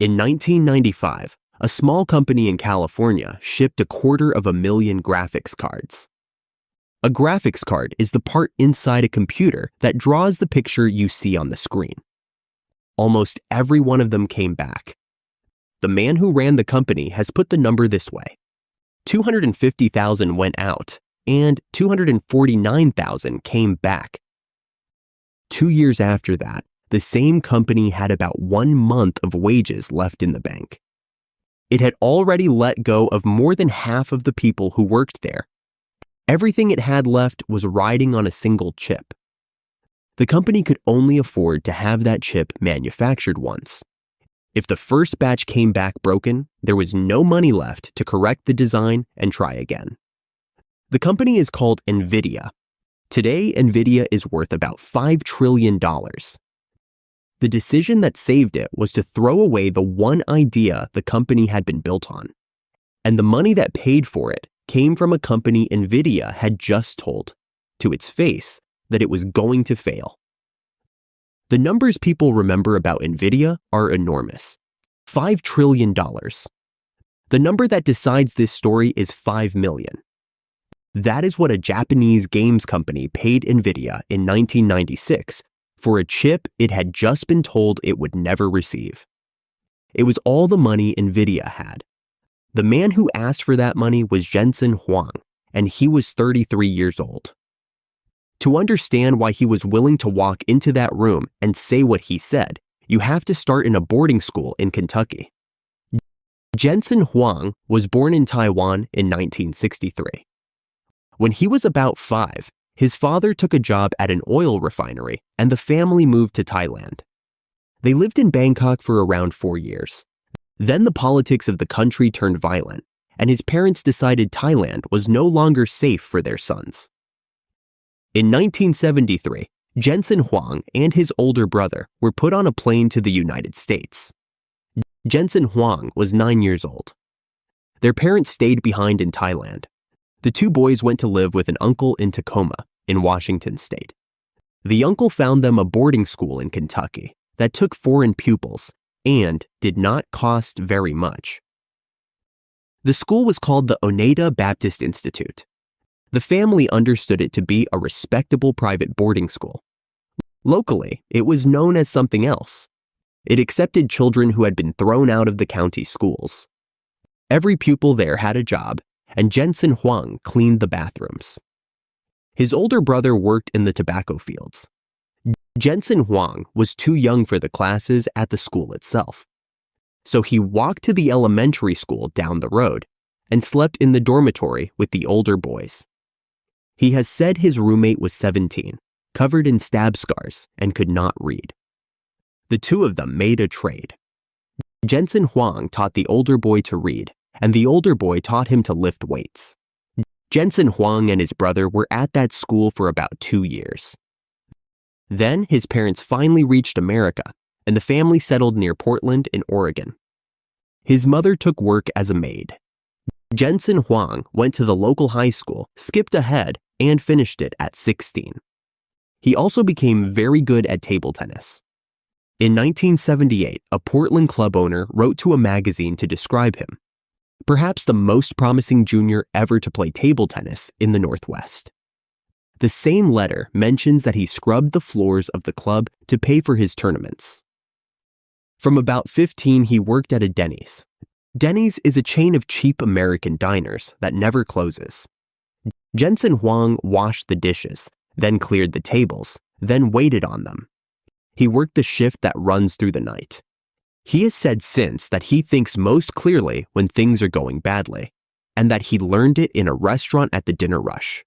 In 1995, a small company in California shipped 250,000 graphics cards. A graphics card is the part inside a computer that draws the picture you see on the screen. Almost every one of them came back. The man who ran the company has put the number this way: 250,000 went out, and 249,000 came back. 2 years after that, the same company had about 1 month of wages left in the bank. It had already let go of more than half of the people who worked there. Everything it had left was riding on a single chip. The company could only afford to have that chip manufactured once. If the first batch came back broken, there was no money left to correct the design and try again. The company is called NVIDIA. Today, NVIDIA is worth about $5 trillion. The decision that saved it was to throw away the one idea the company had been built on. And the money that paid for it came from a company NVIDIA had just told, to its face, that it was going to fail. The numbers people remember about NVIDIA are enormous. $5 trillion. The number that decides this story is 5 million. That is what a Japanese games company paid NVIDIA in 1996 for a chip it had just been told it would never receive. It was all the money NVIDIA had. The man who asked for that money was Jensen Huang, and he was 33 years old. To understand why he was willing to walk into that room and say what he said, you have to start in a boarding school in Kentucky. Jensen Huang was born in Taiwan in 1963. When he was about 5, his father took a job at an oil refinery and the family moved to Thailand. They lived in Bangkok for around 4 years. Then the politics of the country turned violent, and his parents decided Thailand was no longer safe for their sons. In 1973, Jensen Huang and his older brother were put on a plane to the United States. Jensen Huang was 9 years old. Their parents stayed behind in Thailand. The two boys went to live with an uncle in Tacoma, in Washington state. The uncle found them a boarding school in Kentucky that took foreign pupils and did not cost very much. The school was called the Oneida Baptist Institute. The family understood it to be a respectable private boarding school. Locally, it was known as something else. It accepted children who had been thrown out of the county schools. Every pupil there had a job, and Jensen Huang cleaned the bathrooms. His older brother worked in the tobacco fields. Jensen Huang was too young for the classes at the school itself. So he walked to the elementary school down the road and slept in the dormitory with the older boys. He has said his roommate was 17, covered in stab scars, and could not read. The two of them made a trade. Jensen Huang taught the older boy to read, and the older boy taught him to lift weights. Jensen Huang and his brother were at that school for about 2 years. Then his parents finally reached America, and the family settled near Portland in Oregon. His mother took work as a maid. Jensen Huang went to the local high school, skipped ahead, and finished it at 16. He also became very good at table tennis. In 1978, a Portland club owner wrote to a magazine to describe him, perhaps the most promising junior ever to play table tennis in the Northwest. The same letter mentions that he scrubbed the floors of the club to pay for his tournaments. From about 15, he worked at a Denny's. Denny's is a chain of cheap American diners that never closes. Jensen Huang washed the dishes, then cleared the tables, then waited on them. He worked the shift that runs through the night. He has said since that he thinks most clearly when things are going badly, and that he learned it in a restaurant at the dinner rush.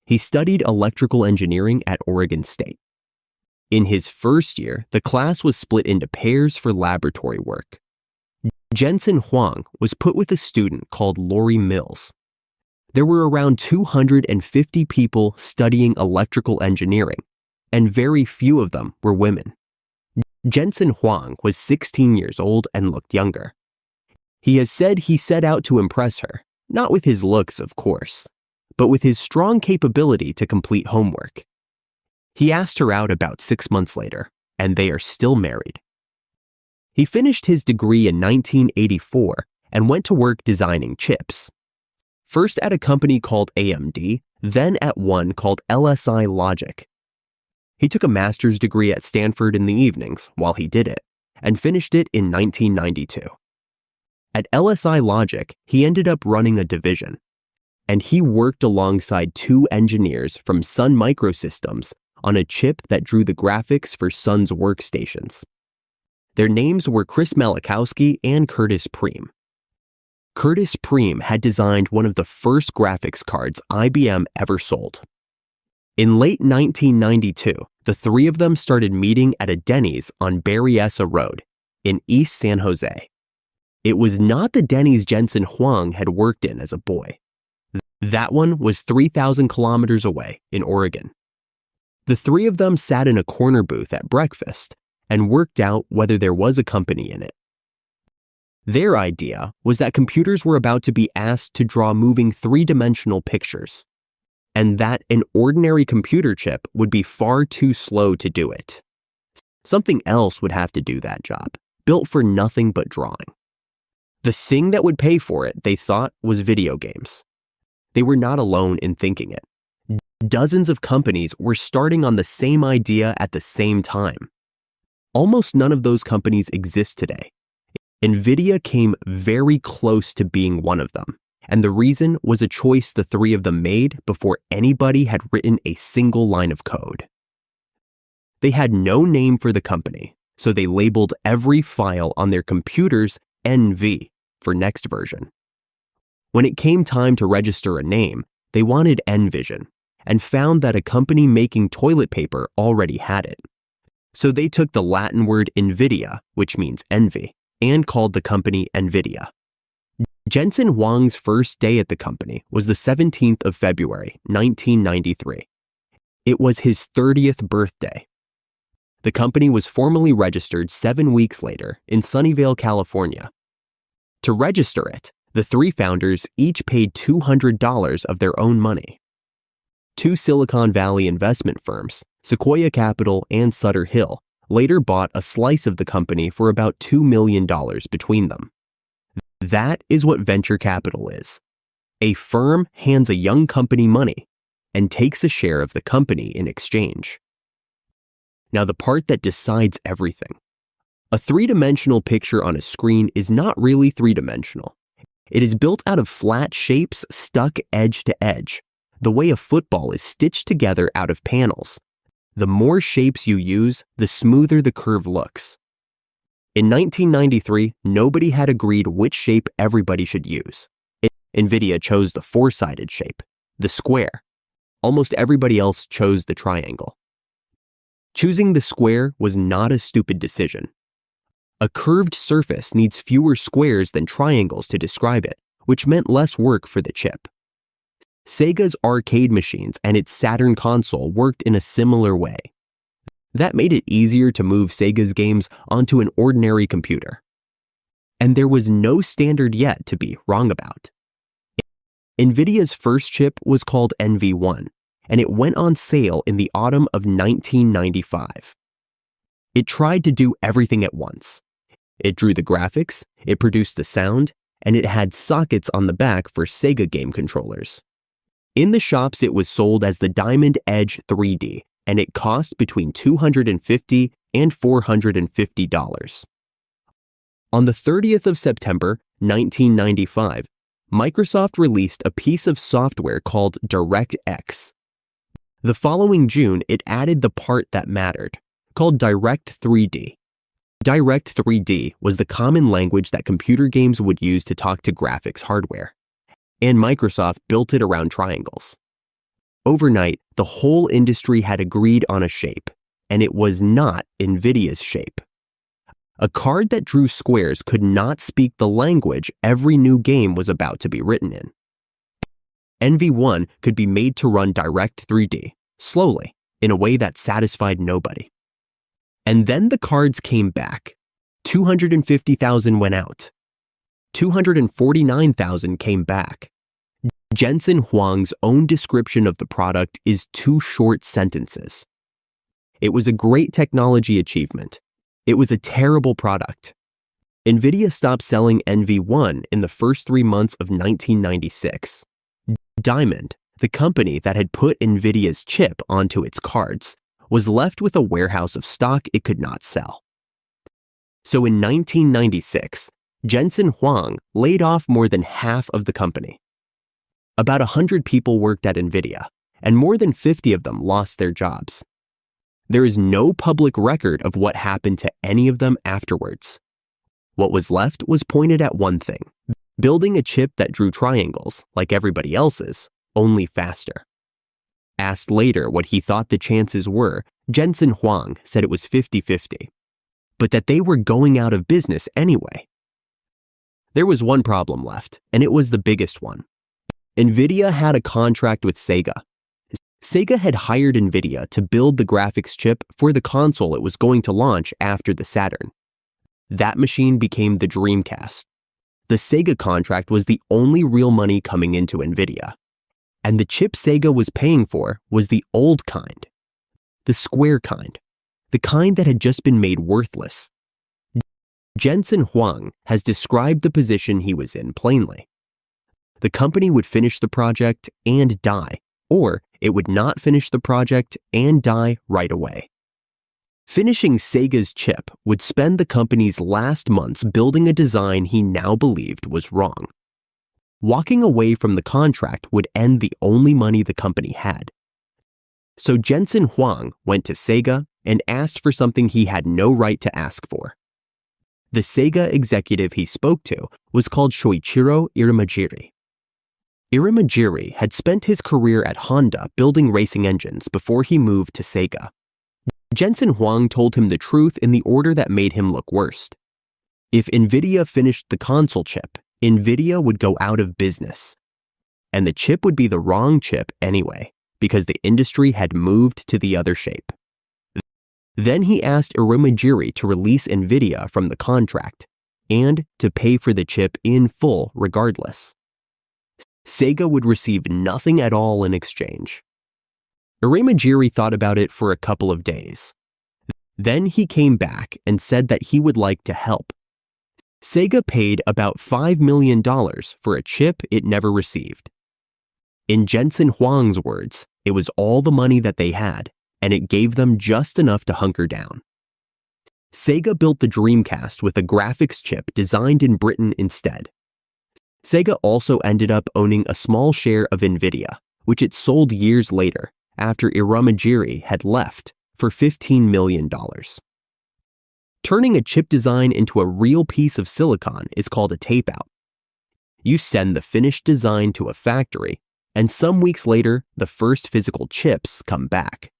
He studied electrical engineering at Oregon State. In his first year, the class was split into pairs for laboratory work. Jensen Huang was put with a student called Lori Mills. There were around 250 people studying electrical engineering, and very few of them were women. Jensen Huang was 16 years old and looked younger. He has said he set out to impress her, not with his looks, of course, but with his strong capability to complete homework. He asked her out about 6 months later, and they are still married. He finished his degree in 1984 and went to work designing chips. First at a company called AMD, then at one called LSI Logic. He took a master's degree at Stanford in the evenings while he did it, and finished it in 1992. At LSI Logic, he ended up running a division, and he worked alongside two engineers from Sun Microsystems on a chip that drew the graphics for Sun's workstations. Their names were Chris Malachowski and Curtis Priem. Curtis Priem had designed one of the first graphics cards IBM ever sold. In late 1992, the three of them started meeting at a Denny's on Berryessa Road in East San Jose. It was not the Denny's Jensen Huang had worked in as a boy. That one was 3,000 kilometers away in Oregon. The three of them sat in a corner booth at breakfast and worked out whether there was a company in it. Their idea was that computers were about to be asked to draw moving three-dimensional pictures, and that an ordinary computer chip would be far too slow to do it. Something else would have to do that job, built for nothing but drawing. The thing that would pay for it, they thought, was video games. They were not alone in thinking it. Dozens of companies were starting on the same idea at the same time. Almost none of those companies exist today. NVIDIA came very close to being one of them, and the reason was a choice the three of them made before anybody had written a single line of code. They had no name for the company, so they labeled every file on their computers NV for next version. When it came time to register a name, they wanted Envision, and found that a company making toilet paper already had it. So they took the Latin word NVIDIA, which means envy, and called the company NVIDIA. Jensen Huang's first day at the company was the 17th of February, 1993. It was his 30th birthday. The company was formally registered 7 weeks later in Sunnyvale, California. To register it, the three founders each paid $200 of their own money. Two Silicon Valley investment firms, Sequoia Capital and Sutter Hill, later bought a slice of the company for about $2 million between them. That is what venture capital is. A firm hands a young company money and takes a share of the company in exchange. Now, the part that decides everything. A three-dimensional picture on a screen is not really three-dimensional. It is built out of flat shapes stuck edge to edge, the way a football is stitched together out of panels. The more shapes you use, the smoother the curve looks. In 1993, nobody had agreed which shape everybody should use. NVIDIA chose the four-sided shape, the square. Almost everybody else chose the triangle. Choosing the square was not a stupid decision. A curved surface needs fewer squares than triangles to describe it, which meant less work for the chip. Sega's arcade machines and its Saturn console worked in a similar way. That made it easier to move Sega's games onto an ordinary computer. And there was no standard yet to be wrong about. NVIDIA's first chip was called NV1, and it went on sale in the autumn of 1995. It tried to do everything at once. It drew the graphics, it produced the sound, and it had sockets on the back for Sega game controllers. In the shops, it was sold as the Diamond Edge 3D, and it cost between $250 and $450. On the 30th of September, 1995, Microsoft released a piece of software called DirectX. The following June, it added the part that mattered, called Direct 3D. Direct 3D was the common language that computer games would use to talk to graphics hardware, and Microsoft built it around triangles. Overnight, the whole industry had agreed on a shape, and it was not NVIDIA's shape. A card that drew squares could not speak the language every new game was about to be written in. NV1 could be made to run Direct 3D, slowly, in a way that satisfied nobody. And then the cards came back. 250,000 went out. 249,000 came back. Jensen Huang's own description of the product is 2 short sentences. It was a great technology achievement. It was a terrible product. NVIDIA stopped selling NV1 in the first 3 months of 1996. Diamond, the company that had put NVIDIA's chip onto its cards, was left with a warehouse of stock it could not sell. So in 1996, Jensen Huang laid off more than half of the company. About 100 people worked at NVIDIA, and more than 50 of them lost their jobs. There is no public record of what happened to any of them afterwards. What was left was pointed at one thing: building a chip that drew triangles, like everybody else's, only faster. Asked later what he thought the chances were, Jensen Huang said it was 50-50, but that they were going out of business anyway. There was one problem left, and it was the biggest one. NVIDIA had a contract with Sega. Sega had hired NVIDIA to build the graphics chip for the console it was going to launch after the Saturn. That machine became the Dreamcast. The Sega contract was the only real money coming into NVIDIA. And the chip Sega was paying for was the old kind. The square kind. The kind that had just been made worthless. Jensen Huang has described the position he was in plainly. The company would finish the project and die, or it would not finish the project and die right away. Finishing Sega's chip would spend the company's last months building a design he now believed was wrong. Walking away from the contract would end the only money the company had. So Jensen Huang went to Sega and asked for something he had no right to ask for. The Sega executive he spoke to was called Shoichiro Irimajiri. Irimajiri had spent his career at Honda building racing engines before he moved to Sega. Jensen Huang told him the truth in the order that made him look worst. If NVIDIA finished the console chip, NVIDIA would go out of business. And the chip would be the wrong chip anyway, because the industry had moved to the other shape. Then he asked Irimajiri to release NVIDIA from the contract, and to pay for the chip in full regardless. Sega would receive nothing at all in exchange. Irimajiri thought about it for a couple of days. Then he came back and said that he would like to help. Sega paid about $5 million for a chip it never received. In Jensen Huang's words, it was all the money that they had, and it gave them just enough to hunker down. Sega built the Dreamcast with a graphics chip designed in Britain instead. Sega also ended up owning a small share of NVIDIA, which it sold years later, after Irimajiri had left, for $15 million. Turning a chip design into a real piece of silicon is called a tape-out. You send the finished design to a factory, and some weeks later, the first physical chips come back.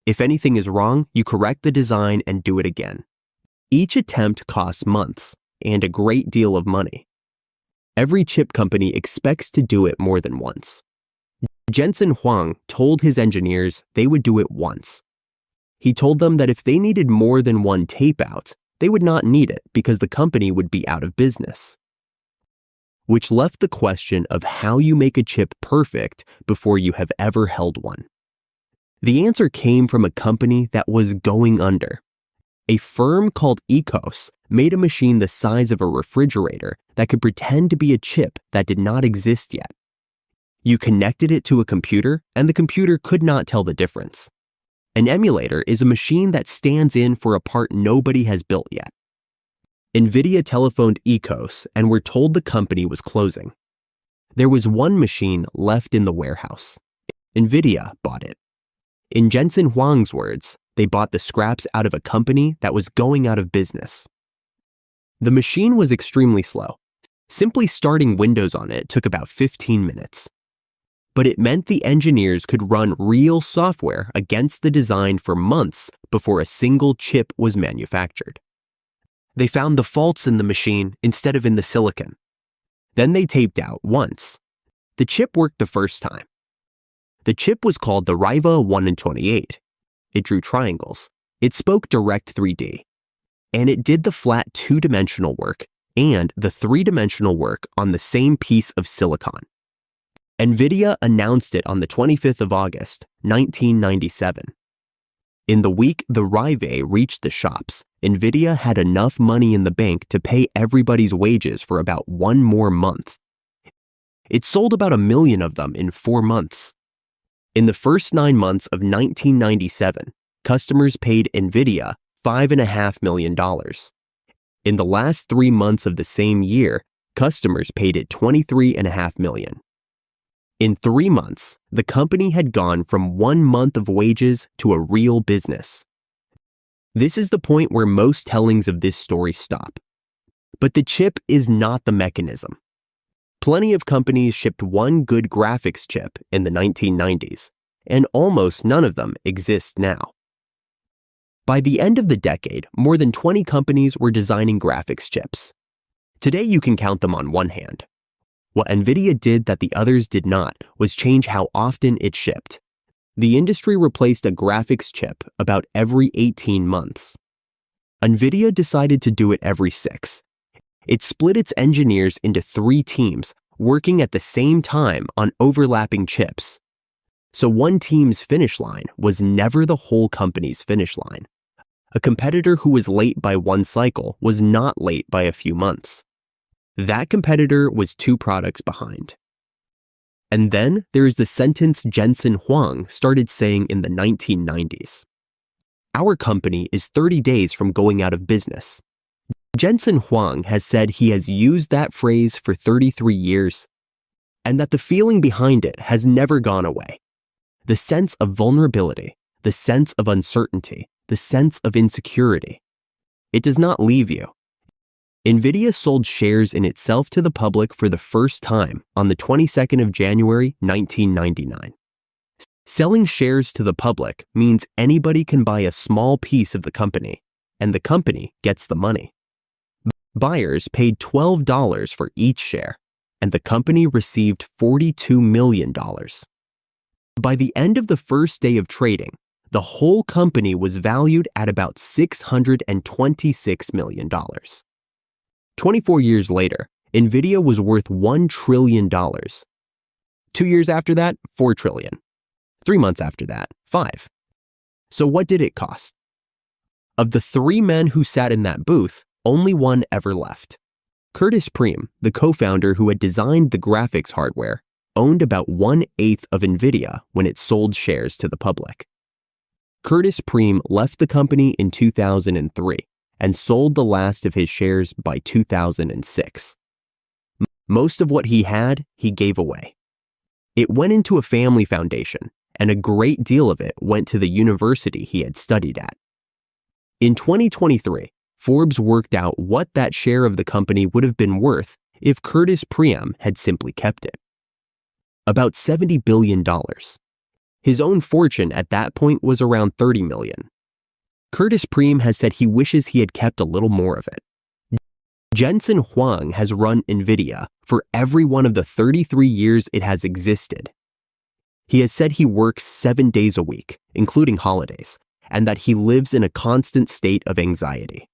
If anything is wrong, you correct the design and do it again. Each attempt costs months and a great deal of money. Every chip company expects to do it more than once. Jensen Huang told his engineers they would do it once. He told them that if they needed more than one tape-out, they would not need it because the company would be out of business. Which left the question of how you make a chip perfect before you have ever held one. The answer came from a company that was going under. A firm called Ecos made a machine the size of a refrigerator that could pretend to be a chip that did not exist yet. You connected it to a computer, and the computer could not tell the difference. An emulator is a machine that stands in for a part nobody has built yet. NVIDIA telephoned Ecos and were told the company was closing. There was one machine left in the warehouse. NVIDIA bought it. In Jensen Huang's words, they bought the scraps out of a company that was going out of business. The machine was extremely slow. Simply starting Windows on it took about 15 minutes. But it meant the engineers could run real software against the design for months before a single chip was manufactured. They found the faults in the machine instead of in the silicon. Then they taped out once. The chip worked the first time. The chip was called the Riva 128. It drew triangles. It spoke direct 3D. And it did the flat two-dimensional work and the three-dimensional work on the same piece of silicon. NVIDIA announced it on the 25th of August, 1997. In the week the Rive reached the shops, NVIDIA had enough money in the bank to pay everybody's wages for about 1 more month. It sold about 1 million of them in 4 months. In the first 9 months of 1997, customers paid NVIDIA $5.5 million. In the last 3 months of the same year, customers paid it $23.5 million. In 3 months, the company had gone from 1 month of wages to a real business. This is the point where most tellings of this story stop. But the chip is not the mechanism. Plenty of companies shipped one good graphics chip in the 1990s, and almost none of them exist now. By the end of the decade, more than 20 companies were designing graphics chips. Today you can count them on one hand. What NVIDIA did that the others did not was change how often it shipped. The industry replaced a graphics chip about every 18 months. NVIDIA decided to do it every 6. It split its engineers into 3 teams working at the same time on overlapping chips. So one team's finish line was never the whole company's finish line. A competitor who was late by 1 cycle was not late by a few months. That competitor was 2 products behind. And then there is the sentence Jensen Huang started saying in the 1990s. Our company is 30 days from going out of business. Jensen Huang has said he has used that phrase for 33 years, and that the feeling behind it has never gone away. The sense of vulnerability, the sense of uncertainty, the sense of insecurity. It does not leave you. NVIDIA sold shares in itself to the public for the first time on the 22nd of January, 1999. Selling shares to the public means anybody can buy a small piece of the company, and the company gets the money. Buyers paid $12 for each share, and the company received $42 million. By the end of the first day of trading, the whole company was valued at about $626 million. 24 years later, NVIDIA was worth $1 trillion. 2 years after that, $4 trillion. 3 months after that, $5 trillion. So what did it cost? Of the 3 men who sat in that booth, only one ever left. Curtis Priem, the co-founder who had designed the graphics hardware, owned about 1/8 of NVIDIA when it sold shares to the public. Curtis Priem left the company in 2003 and sold the last of his shares by 2006. Most of what he had, he gave away. It went into a family foundation, and a great deal of it went to the university he had studied at. In 2023, Forbes worked out what that share of the company would have been worth if Curtis Priem had simply kept it. About $70 billion. His own fortune at that point was around $30 million. Curtis Priem has said he wishes he had kept a little more of it. Jensen Huang has run NVIDIA for every one of the 33 years it has existed. He has said he works 7 days a week, including holidays, and that he lives in a constant state of anxiety.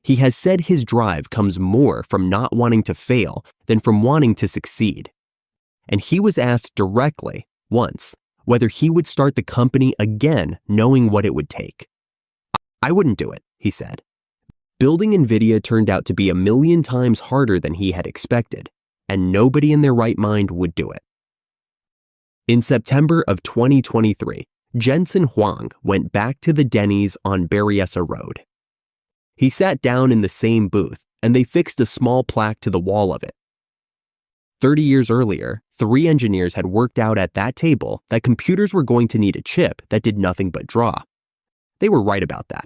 He has said his drive comes more from not wanting to fail than from wanting to succeed. And he was asked directly, once, whether he would start the company again knowing what it would take. I wouldn't do it, he said. Building NVIDIA turned out to be 1 million times harder than he had expected, and nobody in their right mind would do it. In September of 2023, Jensen Huang went back to the Denny's on Berryessa Road. He sat down in the same booth, and they fixed a small plaque to the wall of it. 30 years earlier, 3 engineers had worked out at that table that computers were going to need a chip that did nothing but draw. They were right about that.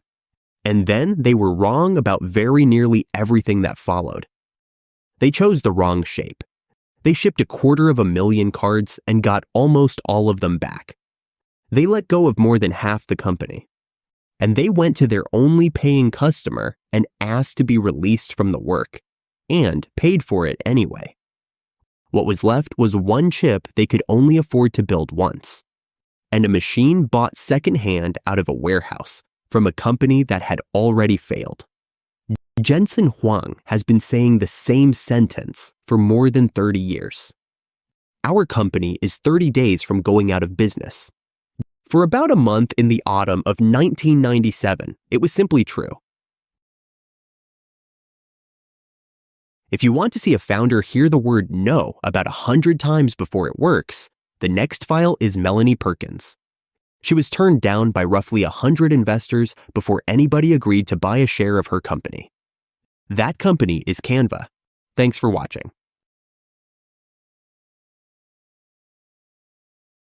And then they were wrong about very nearly everything that followed. They chose the wrong shape. They shipped 250,000 cards and got almost all of them back. They let go of more than half the company. And they went to their only paying customer and asked to be released from the work, and paid for it anyway. What was left was one chip they could only afford to build once, and a machine bought secondhand out of a warehouse from a company that had already failed. Jensen Huang has been saying the same sentence for more than 30 years. Our company is 30 days from going out of business. For about a month in the autumn of 1997, it was simply true. If you want to see a founder hear the word no about 100 times before it works, the next file is Melanie Perkins. She was turned down by roughly 100 investors before anybody agreed to buy a share of her company. That company is Canva. Thanks for watching.